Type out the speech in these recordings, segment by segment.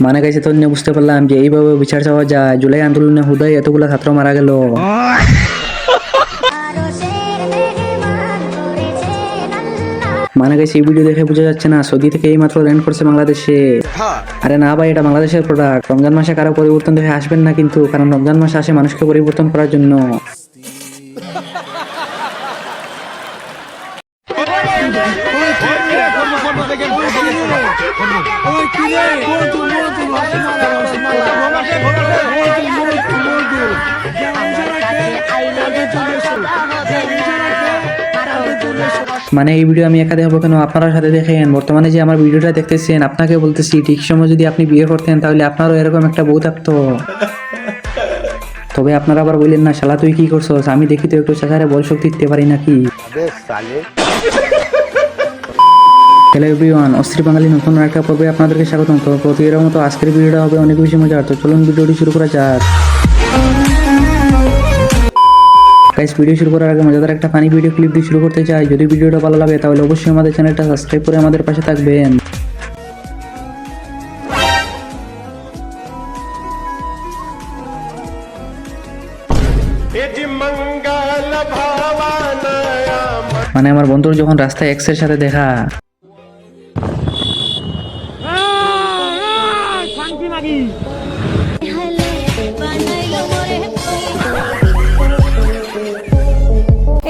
মানে গেছে তো নিয়ে বুঝতে পারলাম যে এইভাবে বিচার চাওয়া যায়। জুলাই আন্দোলনে হুদাই এতগুলো ছাত্র মারা গেল। মানে গেছে এই ভিডিও দেখে বোঝা যাচ্ছে না সৌদি থেকে এই মাত্র ল্যান্ড করছে বাংলাদেশে। আরে না ভাই, এটা বাংলাদেশের প্রোডাক্ট। রমজান মাসে কারো পরিবর্তন দেখে আসবেন না কিন্তু, কারণ রমজান মাসে আসে মানুষকে পরিবর্তন করার জন্য। মানে এই ভিডিও আমি একা দেখবো কেন, আপনারা সাথে দেখেন। বর্তমানে যে আমার ভিডিওটা দেখতেছেন, আপনাকে বলতেছি ঠিক সময় যদি আপনি বিয়ে করতেন তাহলে আপনারও এরকম একটা বউ থাকতো। তবে আপনারা আবার বললেন না শালা তুই কি করছস, আমি দেখি তো একটু চাচারে বল শক্তি দিতে পারি নাকি। হ্যালো এভরিওয়ান, অস্থির বাঙালি নতুন একটা পর্বে আপনাদেরকে স্বাগতম। তো প্রতিবারের মতো আজকের ভিডিওটা হবে অনেক বেশি মজার। তো চলুন ভিডিওটি শুরু করা যাক। গাইস, ভিডিও শুরু করার আগে মজাদার একটা ফানি ভিডিও ক্লিপ দিয়ে শুরু করতে চাই। যদি ভিডিওটা ভালো লাগে তাহলে অবশ্যই আমাদের চ্যানেলটা সাবস্ক্রাইব করে আমাদের পাশে থাকবেন। মানে আমার বন্ধুর যখন রাস্তায় এক্স এর সাথে দেখা,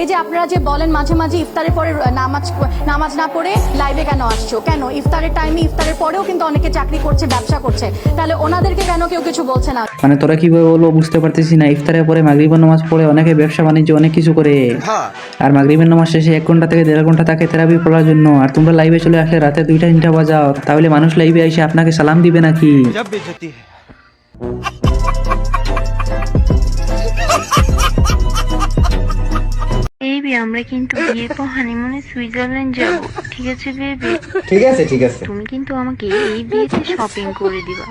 এই যে আপনারা যে বলেন মাঝে মাঝে ইফতারের পরে নামাজ না পড়ে লাইভে কেন আসছো, কেন ইফতারের টাইমে ইফতারের পরেও কিন্তু অনেকে চাকরি করছে, ব্যবসা করছে, তাহলে ওনাদেরকে কেন কেউ কিছু বলছে না? মানে তোরা কিভাবে বলবো বুঝতে পারতেছি না। ইফতারের পরে মাগরিবের নামাজ পড়ে অনেকে ব্যবসা বাণিজ্য অনেক কিছু করে, আর মাগরিবের নামাজ শেষে 1 ঘন্টা থেকে 1.5 ঘন্টা থাকে থেরাপি পড়ার জন্য। আর তোমরা লাইভে চলে আসলে রাতে 2টা 3টা বাজাও, তাহলে মানুষ লাইভে এসে আপনাকে সালাম দিবে নাকি? বেবি, আমরা কিন্তু বিয়ের পর হানিমুনে সুইজারল্যান্ড যাব, ঠিক আছে বেবি? ঠিক আছে ঠিক আছে। তুমি কিন্তু আমাকে এই বিয়েতে শপিং করে দিবা।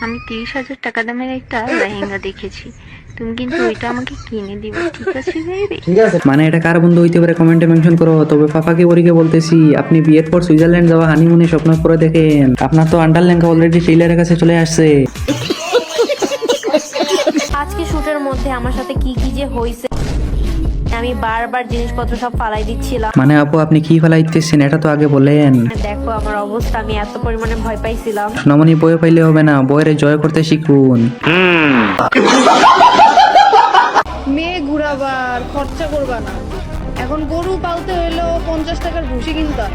আমি 30,000 টাকা দামের একটা লেহেঙ্গা দেখেছি, তুমি কিন্তু ওইটা আমাকে কিনে দিবা, ঠিক আছে বেবি? ঠিক আছে। মানে এটা কার বন্ধু হইতে পারে কমেন্টে মেনশন করো। তবে পাপাকে বরিকে বলতেছি, আপনি বিয়ের পর সুইজারল্যান্ড যাওয়া হানিমুনে স্বপ্ন করে দেখেন, আপনার তো আন্ডার লেহেঙ্গা অলরেডি টেইলারের কাছে চলে আসছে। আজকে শুটের মধ্যে আমার সাথে কি কি যে হয়েছে, আমি বারবার জিনিসপত্র সব ফালাই দিচ্ছিলাম। মানে আপু আপনি কি ফেলাইতেছেন এটা তো আগে বলেন। দেখো আমার অবস্থা, আমি এত পরিমাণে ভয় পাইছিলাম। সোনামণি বয়ে পাইলে হবে না, বয়ের জয় করতে শিখুন। মেয়ে ঘুরাবার খরচা করবা না, এখন গরু পালতে হইলো 50 টাকার ভুসি কিনতে হয়।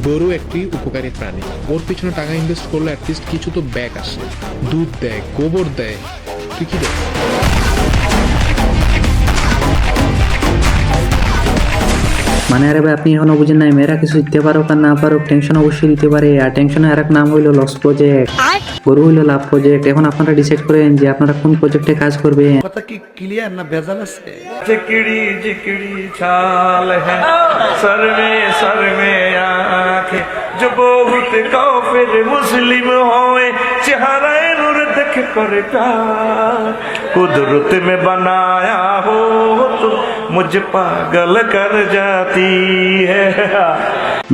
গরু একটি উপকারী প্রাণী, ওর পিছনে টাকা ইনভেস্ট করলে অ্যাটলিস্ট কিছু তো ব্যাক আসে, দুধ দেয়, গোবর দেয়, তুই কি দেয়? মানে আরে ভাই আপনি এখনো বুঝেন নাই, মেয়েরা কিছু দিতে পারুক আর না পারুক টেনশন অবশ্যই দিতে পারে। আর টেনশনের আর এক নাম হইলো লস প্রজেক্ট, গরু হইলো লাভ প্রজেক্ট। এখন আপনারা ডিসাইড করেন যে আপনারা কোন প্রজেক্টে কাজ করবেন। কথা কি ক্লিয়ার না ভেজাল আছে? জিকড়ি জিকড়ি চাল হ্যাঁ সর মে আঁখে जो बहुत काफिर मुस्लिम होए चेहरा नूर देख कर प्यार कुदरत में बनाया हो तो मुझे पागल कर जाती है।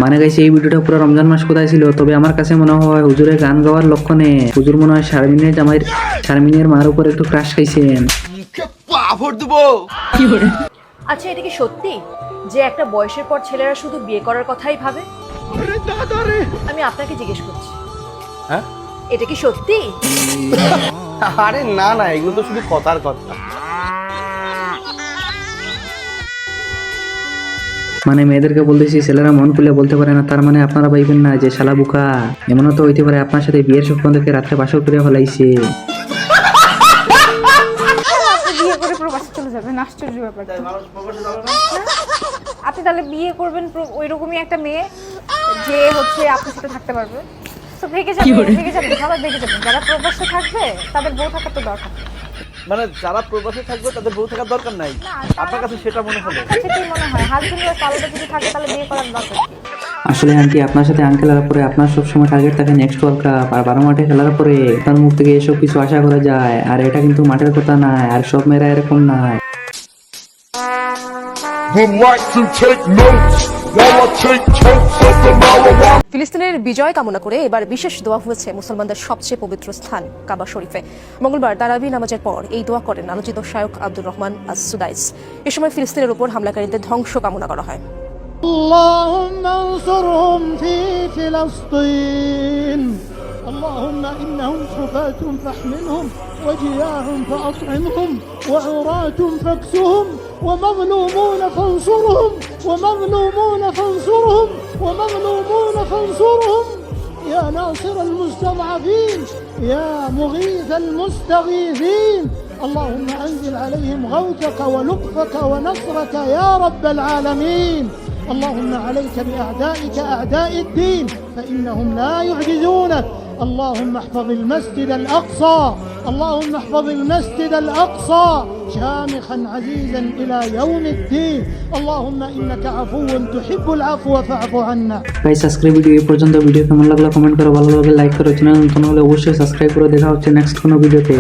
মানে গাইছে এই ভিডিওটা পুরো রমজান মাস কোথায় ছিল। তবে আমার কাছে মনে হয় হুজুরের গান গাওয়ার লক্ষণে হুজুর মনে হয় শারমিনের মার উপর একটু ক্রাশ খাইছেন। আচ্ছা, এটা কি সত্যি যে একটা বয়সের পর ছেলেরা শুধু বিয়ে করার কথাই ভাবে? আমি আপনাকে জিজ্ঞেস করছি, হ্যাঁ এটা কি সত্যি? আরে না না, এগুলো তো শুধু কথার কথা। মানে মেয়েদেরকে বলতেছি ছেলেরা মন খুলে বলতে পারে না, তার মানে আপনারা ভাইবেন না যে শালা বুকা। এমনও তো হইতে পারে আপনার সাথে বিয়ের স্বপ্ন দেখে রাত্রে বাসর করে ফেলাইছে। বিয়ে করে প্রবাসে চলে যাবেন, আশ্চর্য ব্যাপার। আপনি তাহলে বিয়ে করবেন ওইরকমই একটা মেয়ে যে হচ্ছে আপনার সাথে থাকতে পারবে। তো ভেগে যাবেন সবাই ভেগে যাবেন। যারা প্রবাসে থাকবে তাদের বউ থাকার তো দরকার। মানে যারা প্রবাসে থাকবে তাদের বউ থাকার দরকার নাই, আপনার কাছে সেটা মনে হলো? সেটাই মনে হয়। হাজবেন্ডের কালোটা যদি থাকে তাহলে বিয়ে করার দরকার কি? আসলে আন্টি আপনার সাথে খেলার পরে আপনার সবসময় টার্গেট থাকে নেক্সট ওয়ার্ল্ড কাপ। আর 12 মাঠে খেলার পরে তার মুখ থেকে এসব কিছু আশা করা যায়, আর এটা কিন্তু মাঠের কথা নয়, আর সব মেয়েরা এরকম নয়। Would like to take notes ফিলিস্তিনের বিজয় কামনা করে এবার বিশেষ দোয়া হয়েছে মুসলমানদের সবচেয়ে পবিত্র স্থান কাবা শরীফে। মঙ্গলবার তারাবি নামাজের পর এই দোয়া করেন আলোচিত শায়খ আব্দুর রহমান আস-সুদাইস। এ সময় ফিলিস্তিনের উপর হামলাকারীদের ধ্বংস কামনা করা হয়। اللهم انصرهم في فلسطين اللهم إنهم حفاة فاحملهم وجياع فأطعمهم وعراة فاكسهم ومظلومون فانصرهم ومظلومون فانصرهم ومظلومون فانصرهم يا ناصر المستضعفين يا مغيث المستغيثين اللهم أنزل عليهم غوثك ولطفك ونصرك يا رب العالمين اللهم عليك بأعدائك أعداء الدين فإنهم لا يعجزونك اللهم احفظ المسجد الأقصى اللهم احفظ المسجد الأقصى شامخا عزيزا إلى يوم الدين اللهم إنك عفو تحب العفو فاعف عنا। গাইস আজকের ভিডিও এই পর্যন্ত। ভিডিও কেমন লাগলো কমেন্ট করো, ভালো লাগলে লাইক করো, চ্যানেল নতুন হলে অবশ্যই সাবস্ক্রাইব করে। দেখা হচ্ছে নেক্সট কোনো ভিডিওতে।